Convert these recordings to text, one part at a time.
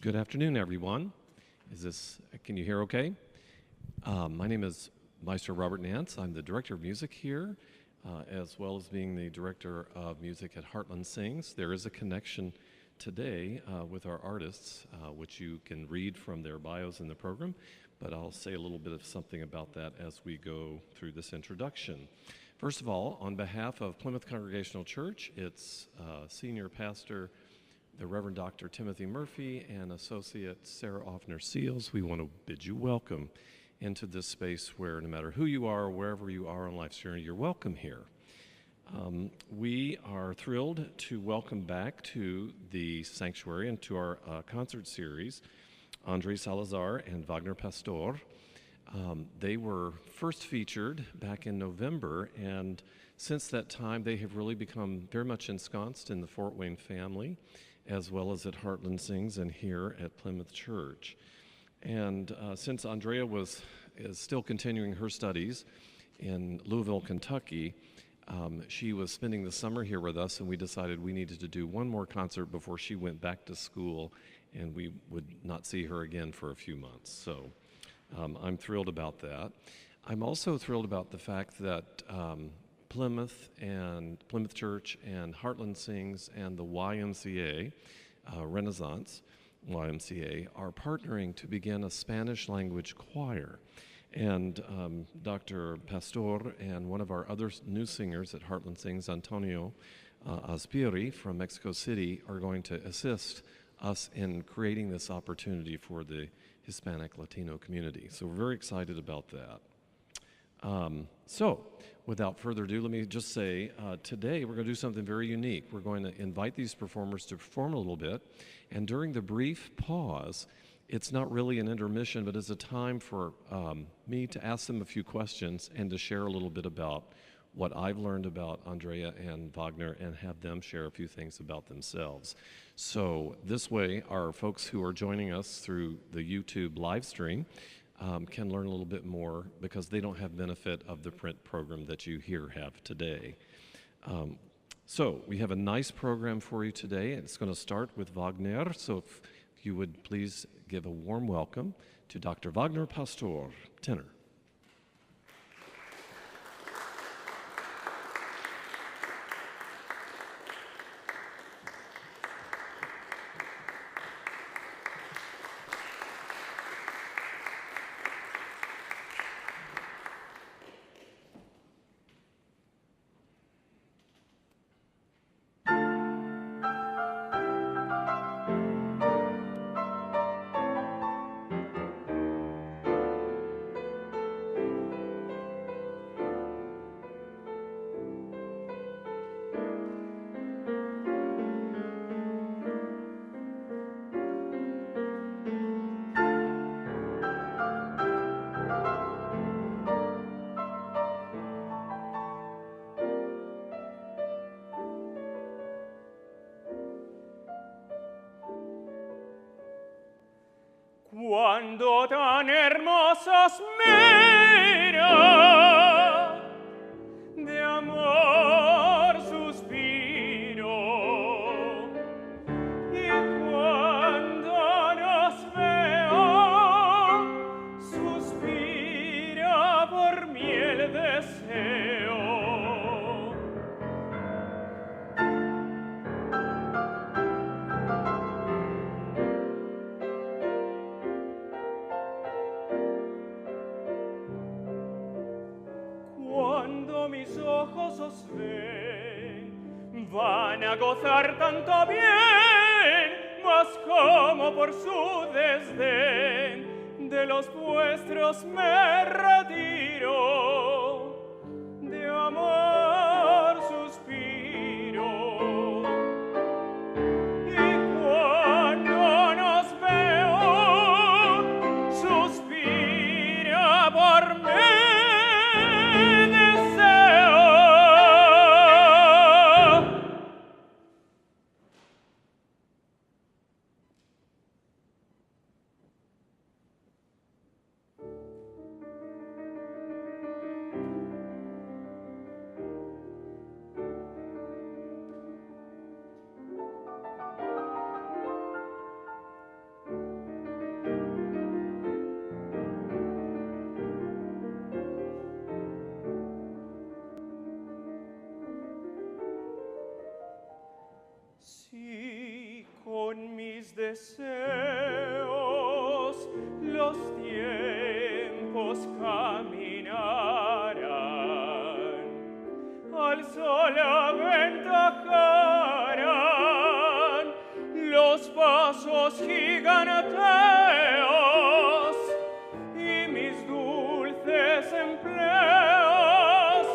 Good afternoon, everyone. Can you hear okay? My name is Maestro Robert Nance. I'm the director of music here, as well as being the director of music at Heartland Sings. There is a connection today with our artists, which you can read from their bios in the program, but I'll say a little bit of something about that as we go through this introduction. First of all, on behalf of Plymouth Congregational Church, its senior pastor, the Reverend Dr. Timothy Murphy, and Associate Sarah Offner-Seals, we want to bid you welcome into this space where no matter who you are, wherever you are on life's journey, you're welcome here. We are thrilled to welcome back to the sanctuary and to our concert series, Andrea Salazar and Wagner Pastor. They were first featured back in November, and since that time, they have really become very much ensconced in the Fort Wayne family, as well as at Heartland Sings and here at Plymouth Church. And since Andrea is still continuing her studies in Louisville, Kentucky, she was spending the summer here with us, and we decided we needed to do one more concert before she went back to school, and we would not see her again for a few months. So I'm thrilled about that. I'm also thrilled about the fact that Plymouth Church and Heartland Sings and the YMCA, Renaissance YMCA, are partnering to begin a Spanish language choir. And Dr. Pastor and one of our other new singers at Heartland Sings, Antonio Aspiri from Mexico City, are going to assist us in creating this opportunity for the Hispanic Latino community. So we're very excited about that. So, without further ado, let me just say, today we're going to do something very unique. We're going to invite these performers to perform a little bit, and during the brief pause, it's not really an intermission, but it's a time for me to ask them a few questions and to share a little bit about what I've learned about Andrea and Wagner and have them share a few things about themselves. So this way, our folks who are joining us through the YouTube live stream can learn a little bit more because they don't have benefit of the print program that you here have today. So we have a nice program for you today. It's going to start with Wagner. So if you would please give a warm welcome to Dr. Wagner Pastor, tenor. Cuando tan hermosas mira, de amor suspiro, y cuando nos veo, suspira por mí el deseo. Cuando mis ojos os ven, van a gozar tanto bien, mas como por su desdén, de los vuestros me retiro, de amor suspiro. Y cuando nos veo, suspira por mí. deseos, los tiempos caminarán, al sol aventajarán los pasos giganteos y mis dulces empleos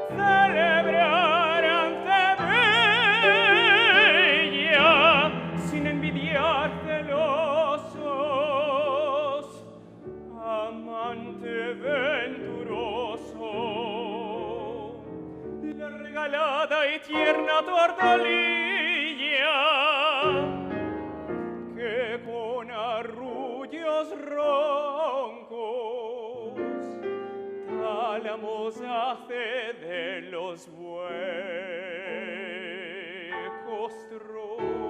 celebrar ante ella sin envidiar celosos, amante venturoso, la regalada y tierna tordolilla que con arrullos roncos tálamos hace de los huecos troncos.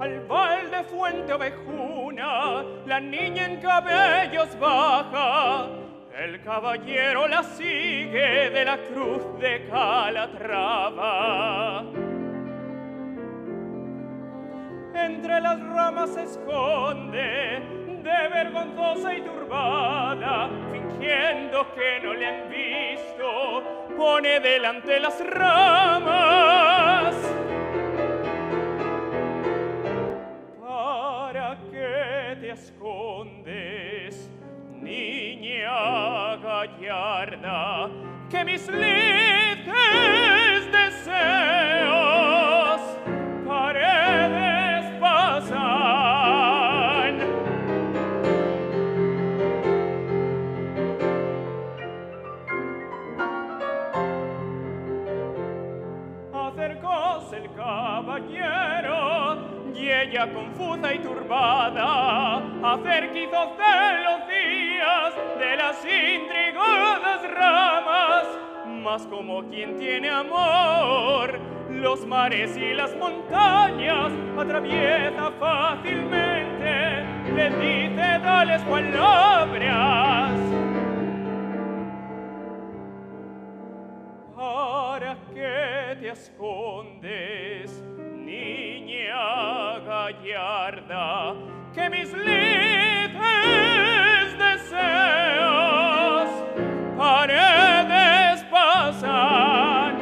Al val de Fuente Ovejuna, la niña en cabellos baja, el caballero la sigue de la cruz de Calatrava. Entre las ramas se esconde, de vergonzosa y turbada, fingiendo que no le han visto, pone delante las ramas. ¿Para qué te escondes, niña gallarda, que mis lides deseos paredes pasan? Acercóse el caballero y ella confusa y turbada, acerquizos de los días de las intrigadas ramas, mas como quien tiene amor, los mares y las montañas atraviesa fácilmente, le dice tales palabras. ¿Para qué te escondes, niña gallarda, que mis lides deseos paredes pasan?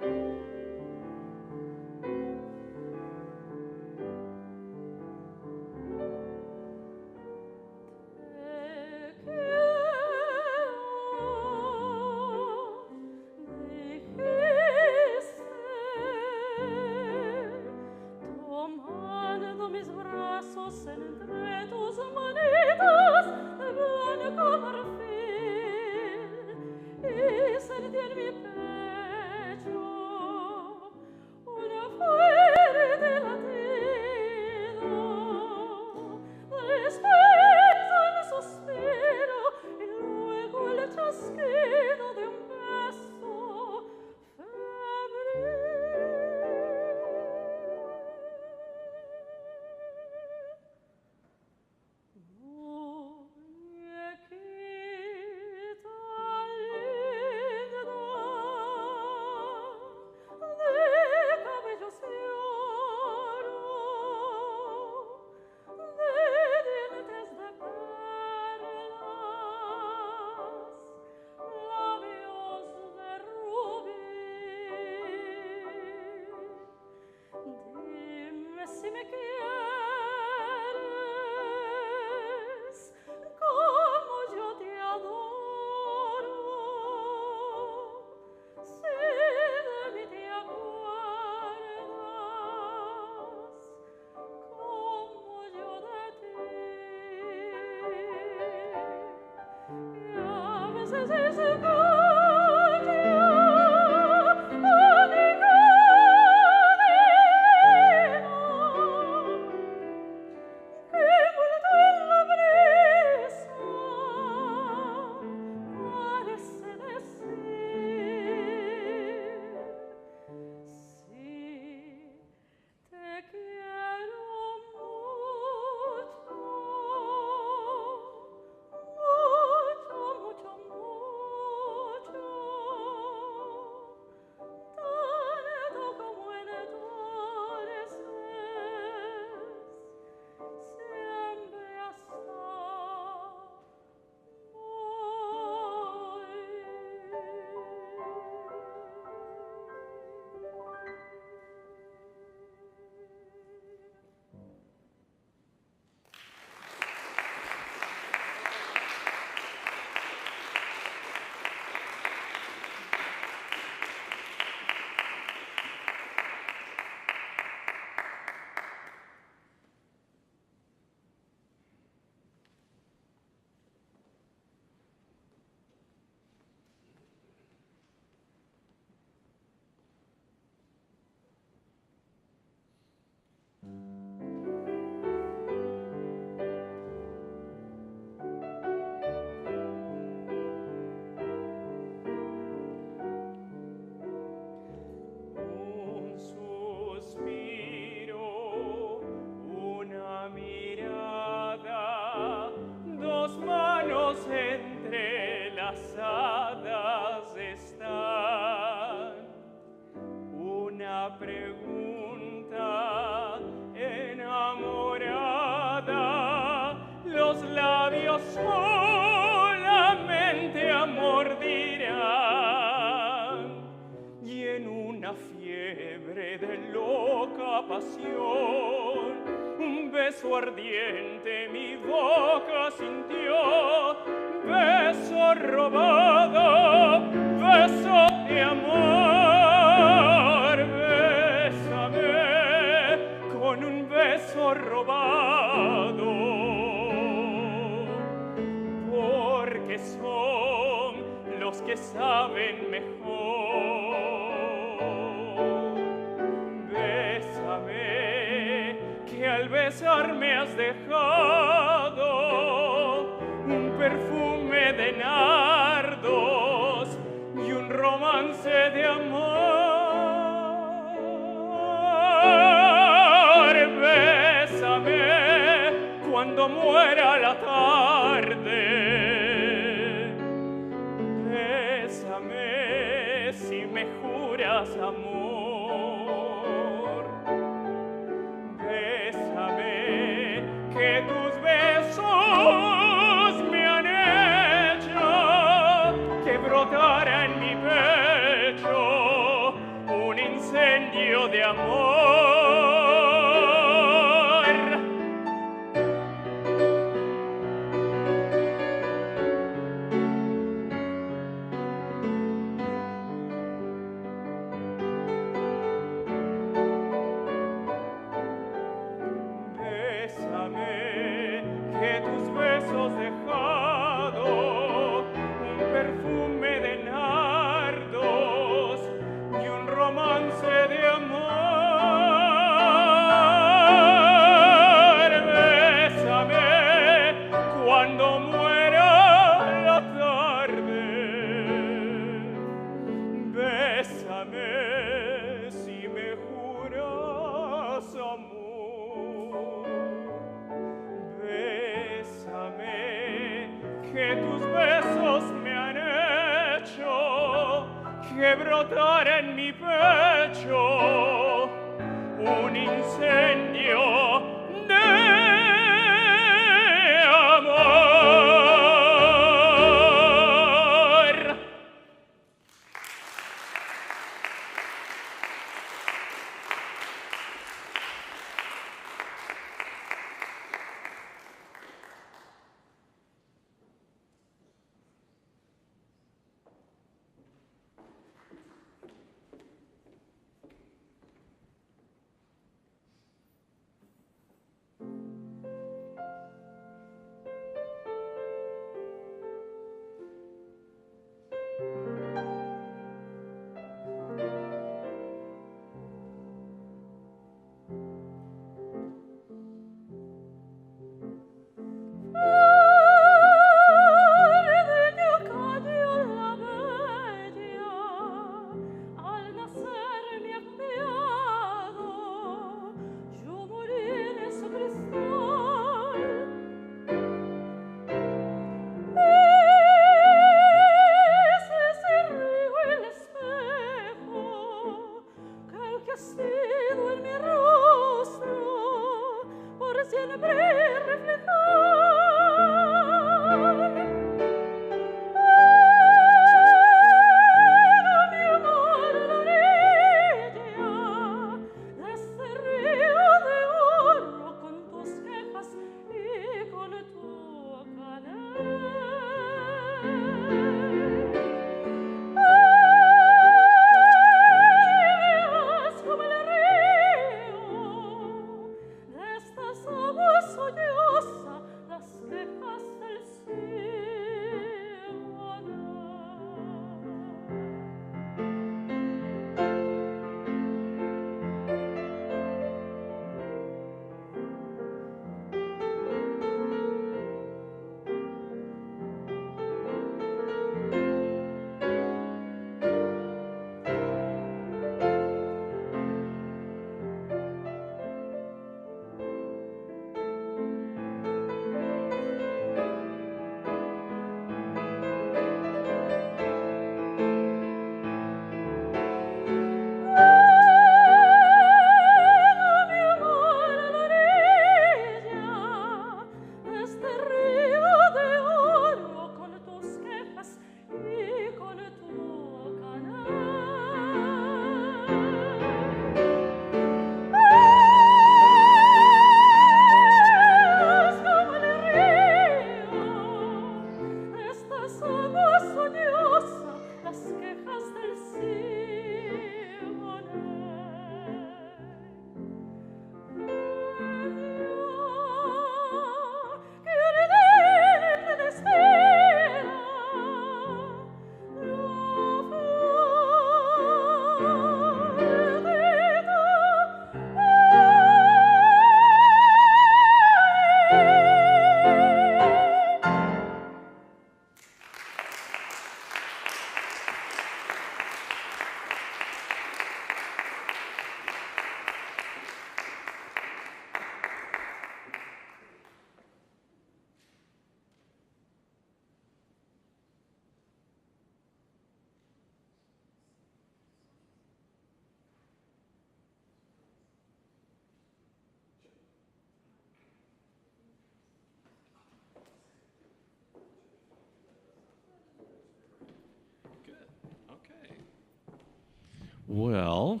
Well,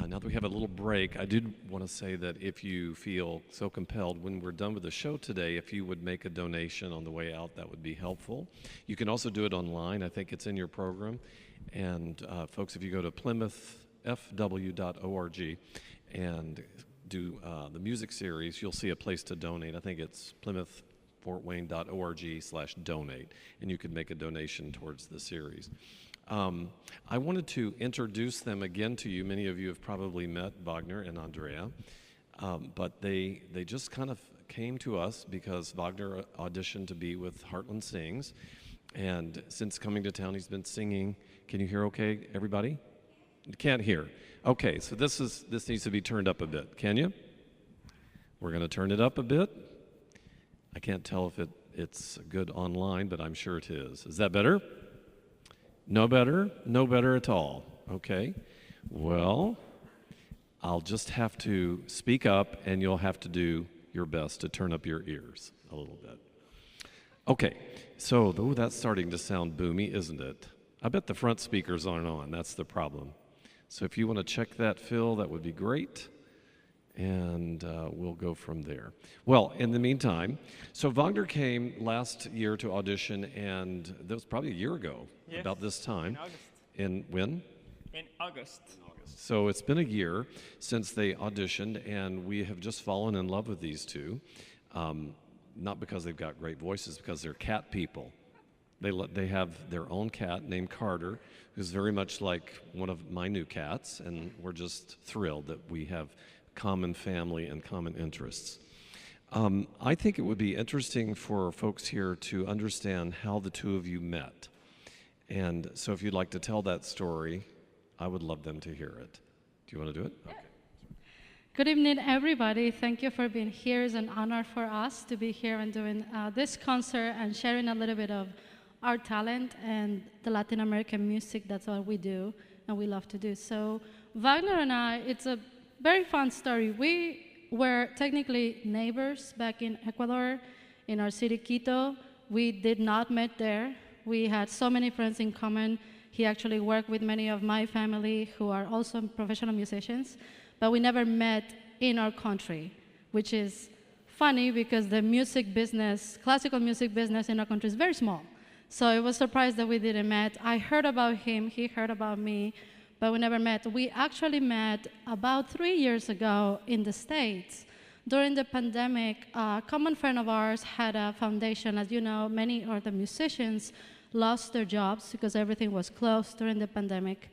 now that we have a little break, I did want to say that if you feel so compelled, when we're done with the show today, if you would make a donation on the way out, that would be helpful. You can also do it online. I think it's in your program. And folks, if you go to plymouthfw.org and do the music series, you'll see a place to donate. I think it's plymouthfortwayne.org/donate, and you can make a donation towards the series. I wanted to introduce them again to you. Many of you have probably met Wagner and Andrea, but they just kind of came to us because Wagner auditioned to be with Heartland Sings, and since coming to town, he's been singing. Can you hear okay, everybody? You can't hear. Okay, so this needs to be turned up a bit. Can you? We're going to turn it up a bit. I can't tell if it's good online, but I'm sure it is. Is that better? No better? No better at all. Okay. Well, I'll just have to speak up, and you'll have to do your best to turn up your ears a little bit. Okay. So, that's starting to sound boomy, isn't it? I bet the front speakers aren't on. That's the problem. So if you want to check that, Phil, that would be great. And we'll go from there. Well, in the meantime, so Wagner came last year to audition, and that was probably a year ago, yes, about this time. In August. In when? In August. So it's been a year since they auditioned, and we have just fallen in love with these two. Not because they've got great voices, because they're cat people. They have their own cat named Carter, who's very much like one of my new cats, and we're just thrilled that we have common family and common interests. I think it would be interesting for folks here to understand how the two of you met. And so if you'd like to tell that story, I would love them to hear it. Do you want to do it? Yeah. Okay. Good evening, everybody. Thank you for being here. It's an honor for us to be here and doing this concert and sharing a little bit of our talent and the Latin American music. That's what we do and we love to do. So Wagner and I, it's a very fun story. We were technically neighbors back in Ecuador, in our city, Quito. We did not meet there. We had so many friends in common. He actually worked with many of my family who are also professional musicians, but we never met in our country, which is funny because the music business, classical music business in our country is very small. So I was surprised that we didn't met. I heard about him, he heard about me, but we never met. We actually met about 3 years ago in the States. During the pandemic, a common friend of ours had a foundation. As you know, many of the musicians lost their jobs because everything was closed during the pandemic.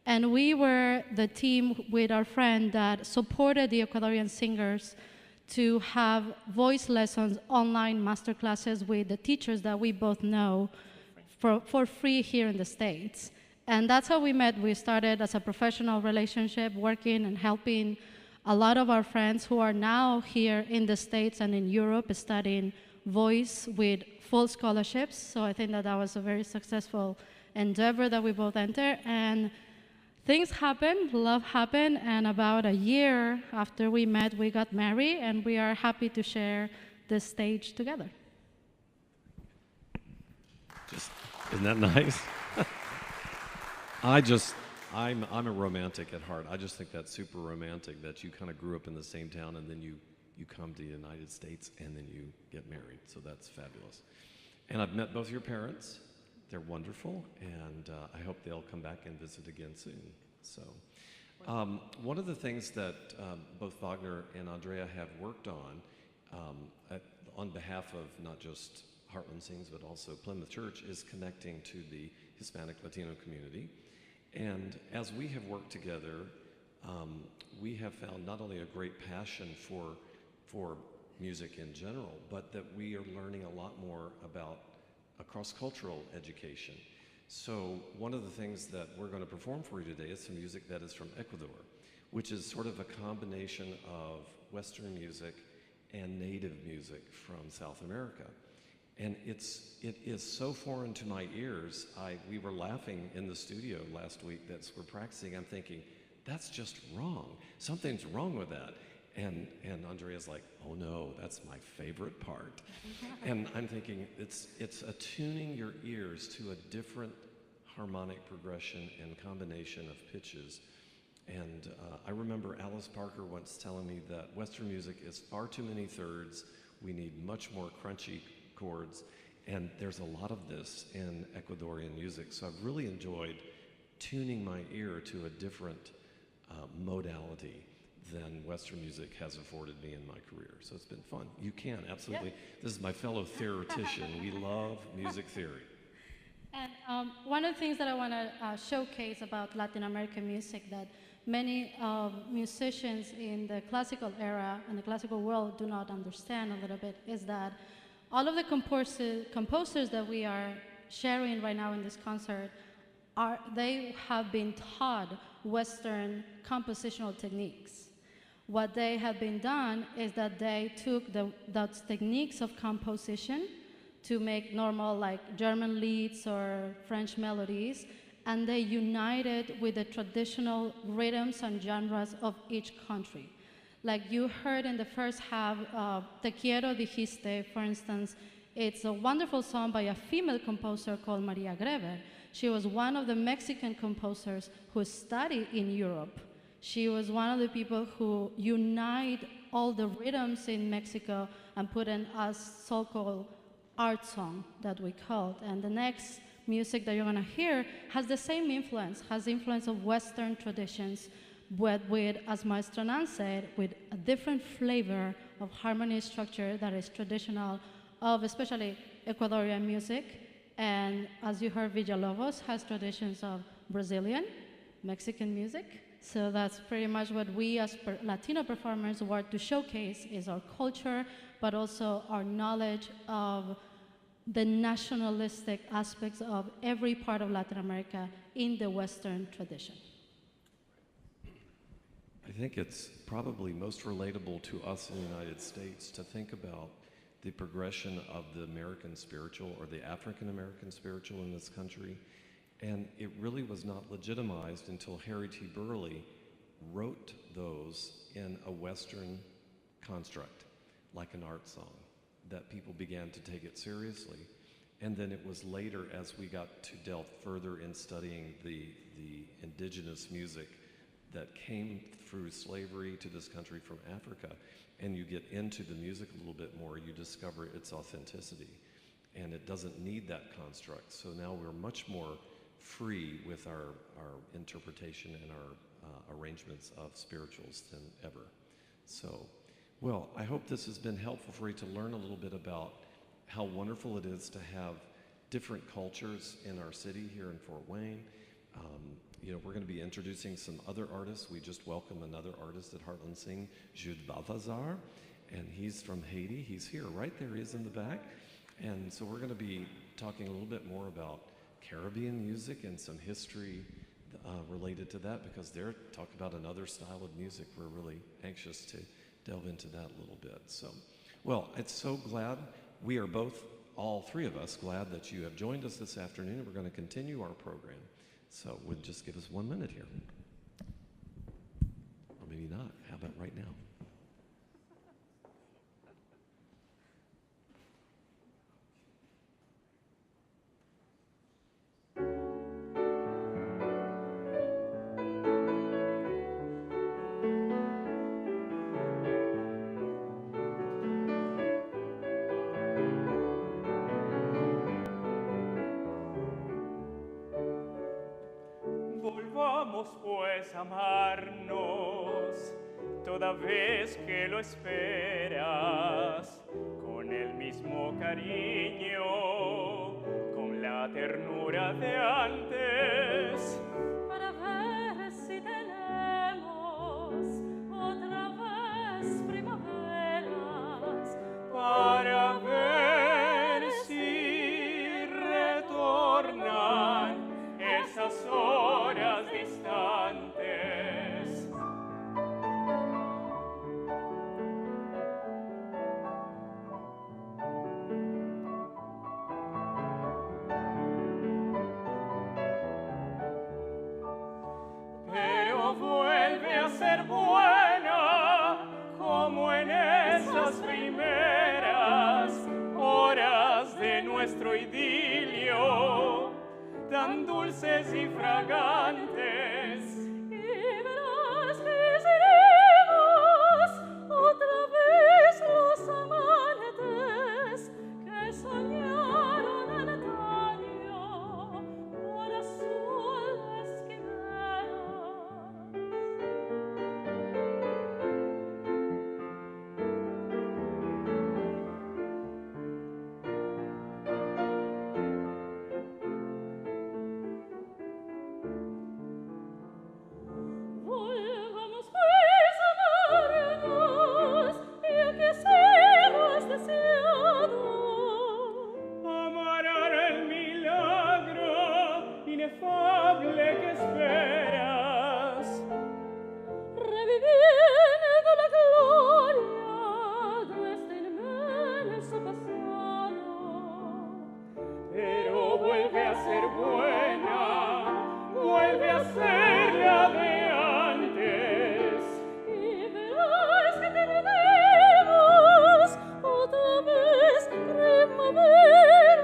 And we were the team with our friend that supported the Ecuadorian singers to have voice lessons, online master classes with the teachers that we both know for free here in the States. And that's how we met. We started as a professional relationship, working and helping a lot of our friends who are now here in the States and in Europe studying voice with full scholarships. So I think that that was a very successful endeavor that we both entered. And things happened, love happened, and about a year after we met, we got married, and we are happy to share this stage together. Isn't that nice? I'm a romantic at heart. I just think that's super romantic that you kind of grew up in the same town and then you come to the United States and then you get married. So that's fabulous. And I've met both your parents. They're wonderful, and I hope they'll come back and visit again soon. So, one of the things that both Wagner and Andrea have worked on behalf of not just Heartland Sings, but also Plymouth Church, is connecting to the Hispanic Latino community. And as we have worked together, we have found not only a great passion for music in general, but that we are learning a lot more about a cross-cultural education. So one of the things that we're going to perform for you today is some music that is from Ecuador, which is sort of a combination of Western music and native music from South America. And it is so foreign to my ears. We were laughing in the studio last week that we're practicing. I'm thinking, that's just wrong. Something's wrong with that. And Andrea's like, oh no, that's my favorite part. And I'm thinking, it's attuning your ears to a different harmonic progression and combination of pitches. And I remember Alice Parker once telling me that Western music is far too many thirds. We need much more crunchy chords. And there's a lot of this in Ecuadorian music. So I've really enjoyed tuning my ear to a different modality than Western music has afforded me in my career. So it's been fun. You can, absolutely. Yeah. This is my fellow theoretician. We love music theory. And one of the things that I want to showcase about Latin American music that many musicians in the classical era and the classical world do not understand a little bit is that all of the composers that we are sharing right now in this concert, they have been taught Western compositional techniques. What they have been done is that they took those techniques of composition to make normal like German leads or French melodies, and they united with the traditional rhythms and genres of each country. Like you heard in the first half, Te Quiero Dijiste, for instance, it's a wonderful song by a female composer called Maria Greber. She was one of the Mexican composers who studied in Europe. She was one of the people who unite all the rhythms in Mexico and put in a so-called art song that we called. And the next music that you're gonna hear has the same influence, has influence of Western traditions, but with, as Maestro Nan said, with a different flavor of harmony structure that is traditional of especially Ecuadorian music. And as you heard, Villalobos has traditions of Brazilian, Mexican music. So that's pretty much what we as Latino performers want to showcase is our culture, but also our knowledge of the nationalistic aspects of every part of Latin America in the Western tradition. I think it's probably most relatable to us in the United States to think about the progression of the American spiritual or the African American spiritual in this country. And it really was not legitimized until Harry T. Burleigh wrote those in a Western construct, like an art song, that people began to take it seriously. And then it was later, as we got to delve further in studying the indigenous music that came through slavery to this country from Africa, and you get into the music a little bit more, you discover its authenticity. And it doesn't need that construct. So now we're much more free with our interpretation and our arrangements of spirituals than ever. So, well, I hope this has been helpful for you to learn a little bit about how wonderful it is to have different cultures in our city here in Fort Wayne. You know, we're going to be introducing some other artists. We just welcome another artist at Heartland Sing, Jude Balthazar, and he's from Haiti. He's here, right there he is in the back. And so we're going to be talking a little bit more about Caribbean music and some history related to that, because they're talking about another style of music. We're really anxious to delve into that a little bit. So, well, it's so glad we are both, all three of us, glad that you have joined us this afternoon. We're going to continue our program. So would just give us 1 minute here. Or maybe not. How about right now? Volvamos pues a amarnos toda vez que lo esperas, con el mismo cariño, con la ternura de antes, para ver si tenemos otra vez primaveras, para ver si retornan esas horas distantes. Pero vuelve a ser buena como en esas primeras horas de nuestro idilio. tan dulces y fragantes. Y verás que seremos otra vez los amantes que soñaron antaño por azules quimeras. Volvamos pues a amarnos, ya que cielo has deseado. Amarán el milagro inefable que esperas. Reviviendo la gloria de este inmenso pasado. Pero vuelve a ser buena, vuelve a ser la de antes. Y verás que tenemos otra vez primaveras.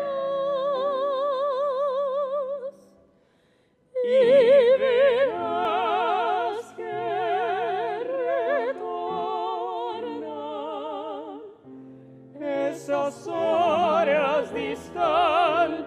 Y verás que retornan esas horas distantes.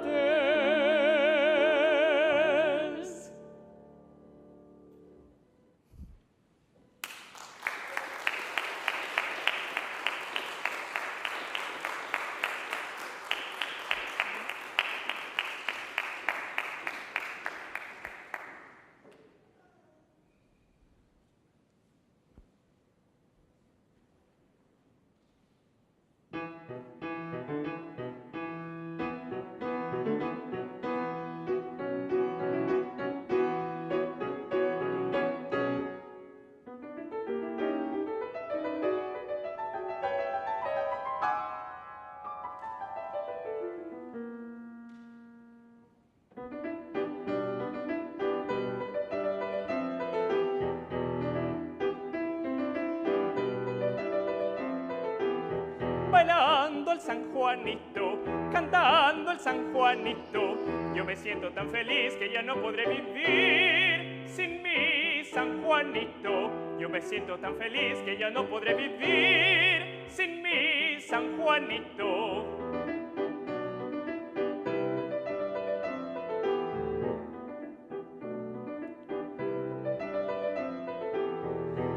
Bailando el San Juanito, cantando el San Juanito, yo me siento tan feliz que ya no podré vivir sin mi San Juanito. Yo me siento tan feliz que ya no podré vivir sin mi San Juanito.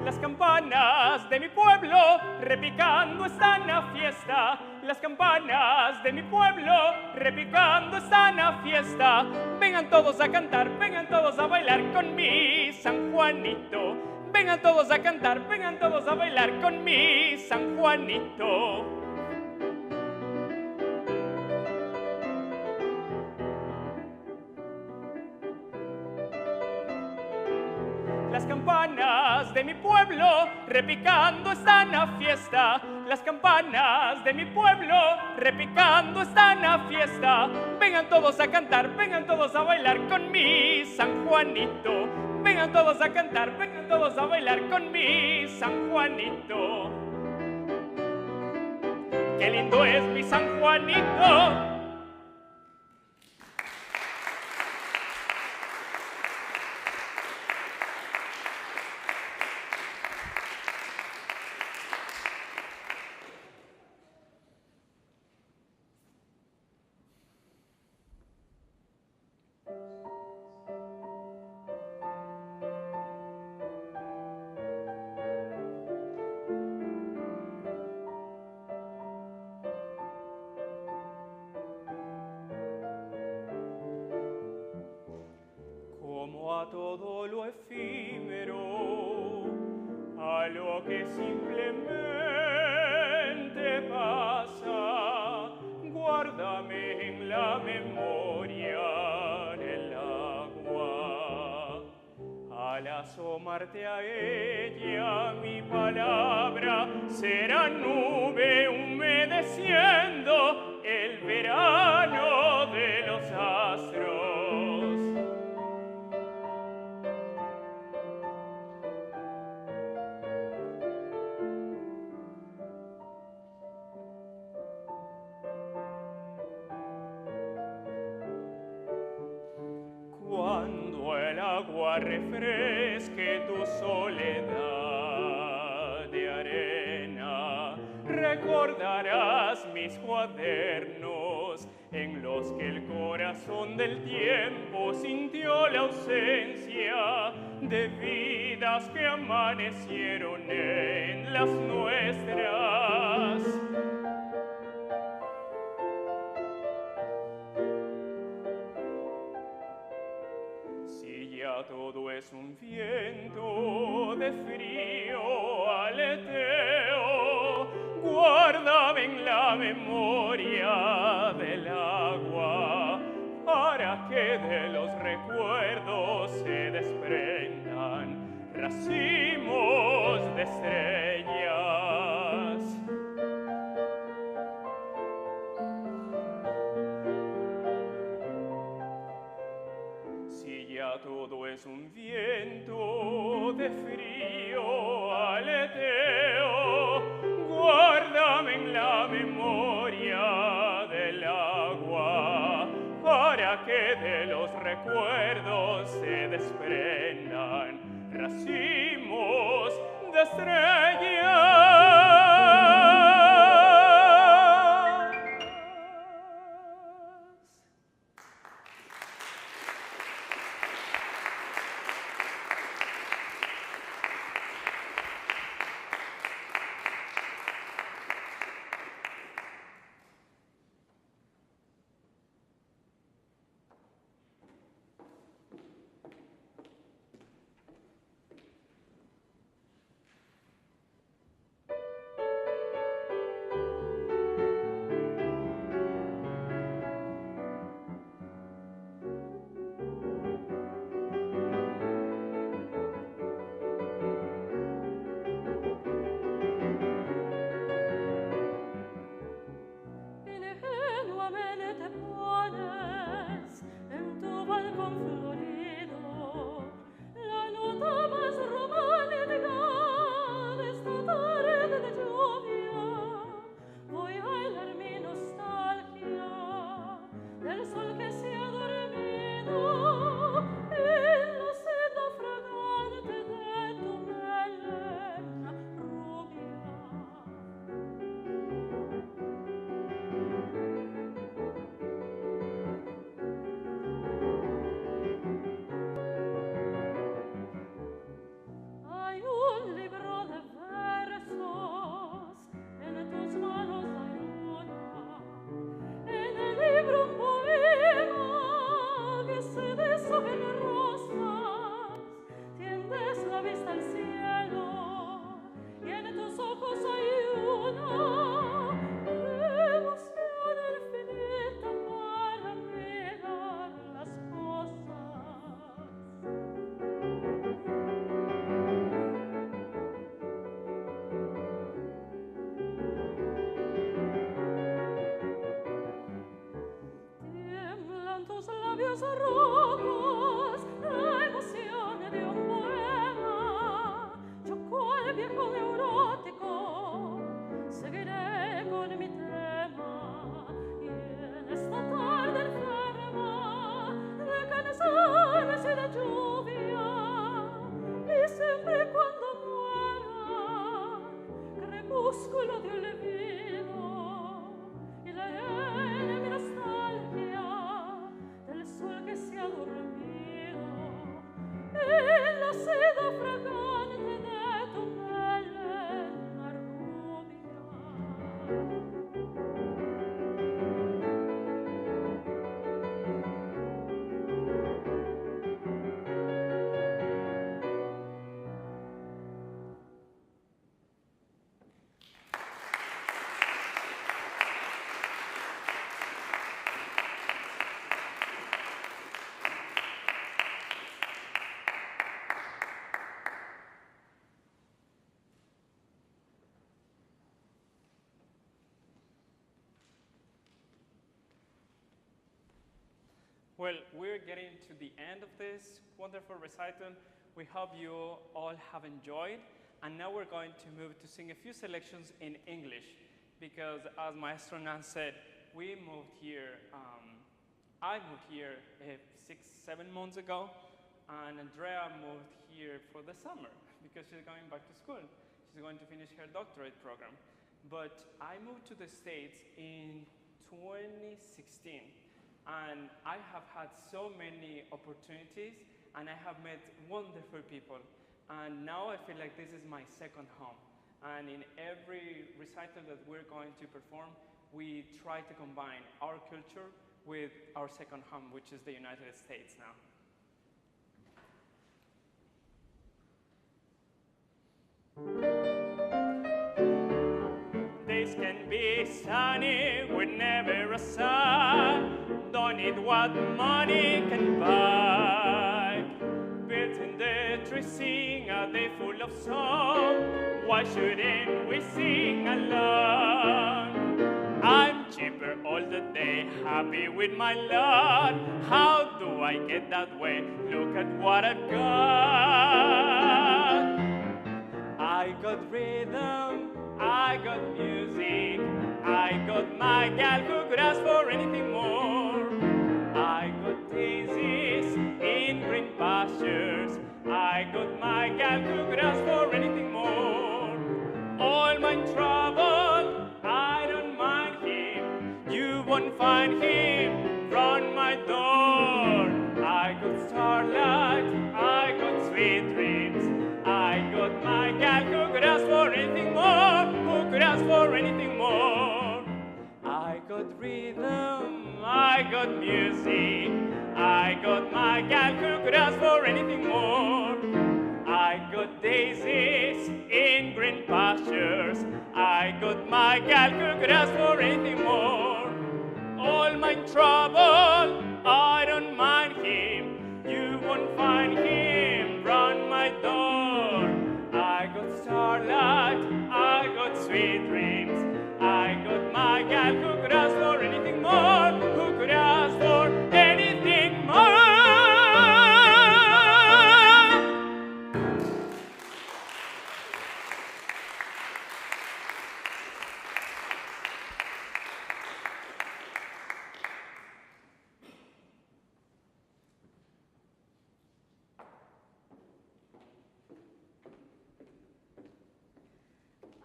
Las campanas de mi pueblo repicando están a fiesta. Las campanas de mi pueblo repicando están a fiesta. Vengan todos a cantar, vengan todos a bailar con mi San Juanito. Vengan todos a cantar, vengan todos a bailar con mi San Juanito. Las campanas de mi pueblo repicando están a fiesta. Las campanas de mi pueblo repicando están a fiesta. Vengan todos a cantar, vengan todos a bailar con mi San Juanito. Vengan todos a cantar, vengan todos a bailar con mi San Juanito. ¡Qué lindo es mi San Juanito! Como a todo lo efímero, a lo que simplemente pasa, guárdame en la memoria del agua. Al asomarte a ella, mi palabra será nube humedeciendo el verano de los astros. refresque tu soledad de arena. Recordarás mis cuadernos en los que el corazón del tiempo sintió la ausencia de vidas que amanecieron en las nuestras. Si ya todo es un viento de frío aleteo, guárdame en la memoria del agua, para que de los recuerdos se desprendan racimos de estrellas. Si ya todo es un viento de frío aleteo, guárdame en la memoria del agua, para que de los recuerdos se desprendan racimos de estrellas. Well, we're getting to the end of this wonderful recital. We hope you all have enjoyed. And now we're going to move to sing a few selections in English, because as Maestro Nan said, we moved here, I moved here 6, 7 months ago, and Andrea moved here for the summer because she's going back to school. She's going to finish her doctorate program. But I moved to the States in 2016, and I have had so many opportunities, and I have met wonderful people. And now I feel like this is my second home. And in every recital that we're going to perform, we try to combine our culture with our second home, which is the United States now. Days can be sunny with never a sun. Don't need what money can buy. Birds in the trees sing a day full of song. Why shouldn't we sing along? I'm cheaper all the day, happy with my lot. How do I get that way? Look at what I've got. I got rhythm, I got music, I got my gal who could ask for anything more. I got daisies in green pastures, I got my gal who could ask for anything more. All my trouble, I don't mind him, you won't find him round my door. I got starlight, I got sweet dreams, I got my gal who could ask for anything more, who could ask for anything more. I got rhythm, I got music, I got my gal who could ask for anything more. I got daisies in green pastures, I got my gal who could ask for anything more. All my trouble, I don't mind him, you won't find him round my door. I got starlight, I got sweet dreams, I got my gal who could ask for anything more, who could ask for anything more.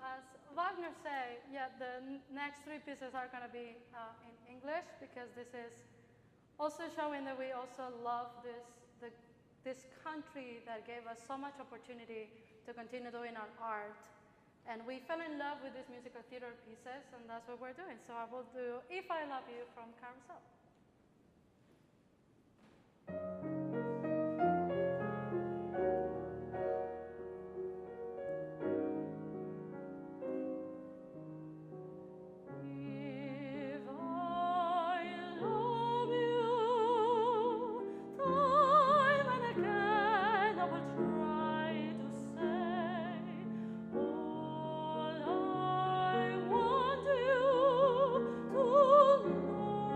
As Wagner said, yeah, the next three pieces are going to be in English because this is also showing that we also love this country that gave us so much opportunity to continue doing our art. And we fell in love with these musical theater pieces, and that's what we're doing. So I will do If I Love You from Carousel. If I love you, time and again I will try to say all I want you to know.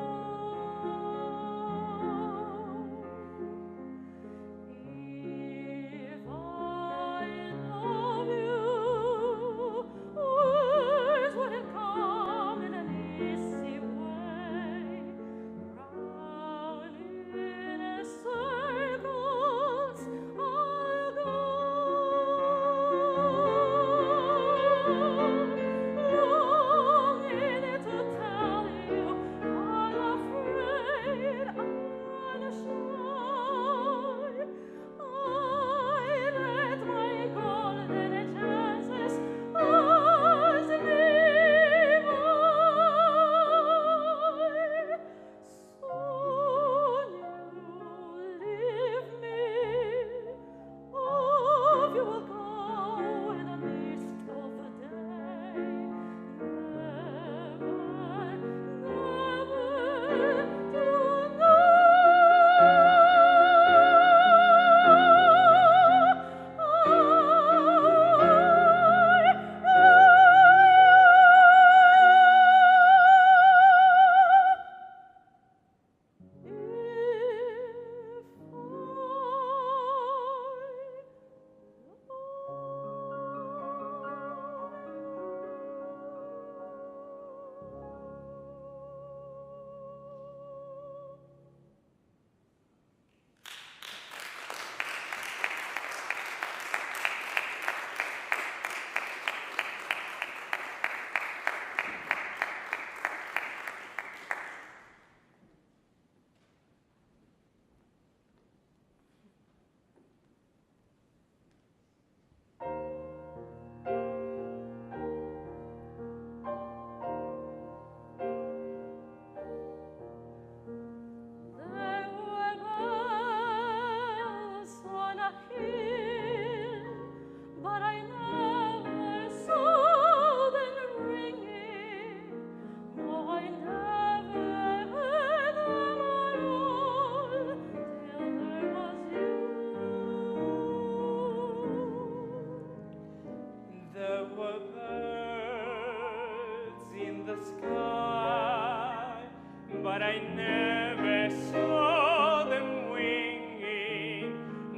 but I never saw them winging.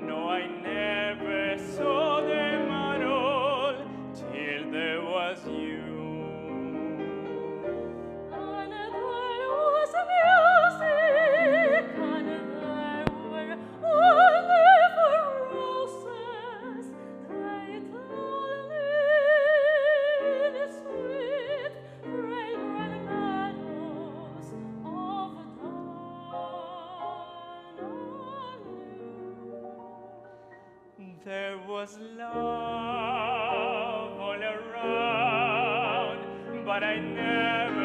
No, I never saw them at all till there was you. And there was music, and there were wonderful roses. They told me the sweet, fragrant meadows of Tenor. There was love all around, but I never